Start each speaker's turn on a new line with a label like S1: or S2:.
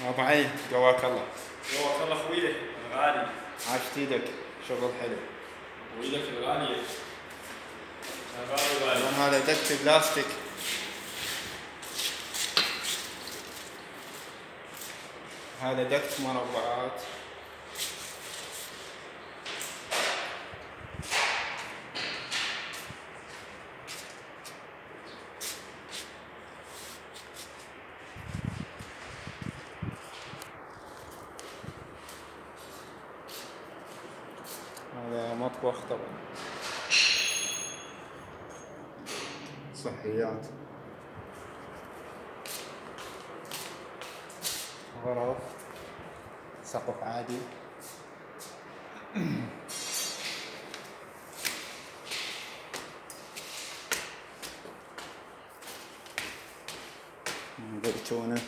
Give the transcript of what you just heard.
S1: ابو علي قواك الله.
S2: قواك الله اخويك الغالي.
S1: عاشت ايدك، شغل حلو.
S2: وايدك الغالية. شغال غالي.
S1: هذا دكت بلاستيك. هذا دكت مربعات. هذا مطبخ طبعا، صحيات، غرف، سقف عادي. بلكونة.